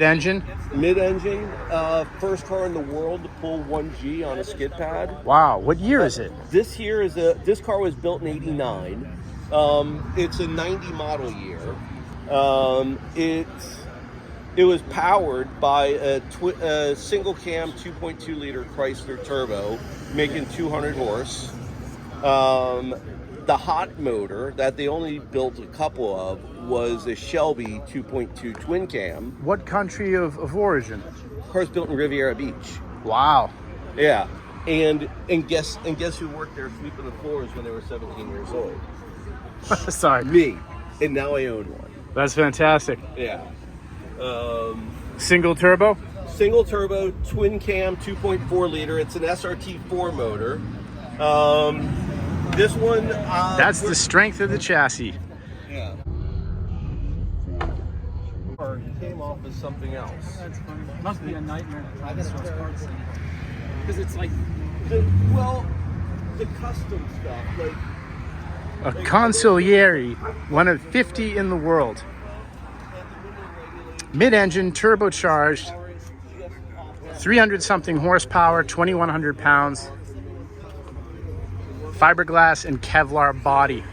Engine? Mid-engine, first car in the world to pull 1G on a skid pad. Wow, what year is it? This car was built in '89. It's a '90 model year. It was powered by a single cam 2.2 liter Chrysler turbo, making 200 horse. The hot motor that they only built a couple of was a Shelby 2.2 twin cam. What country of origin? Car's built in Riviera Beach. Wow. Yeah, and guess who worked there sweeping the floors when they were 17 years old? Sorry. Me, and now I own one. That's fantastic. Yeah. Single turbo? Single turbo, twin cam, 2.4 liter. It's an SRT4 motor. This one... That's the strength of the chassis. Yeah. Or he came off as something else. That's funny. It must be a nightmare to try to source parts because it's like... The custom stuff, A Consulier, one of 50 in the world. Mid-engine, turbocharged, 300-something horsepower, 2,100 pounds. Fiberglass and Kevlar body.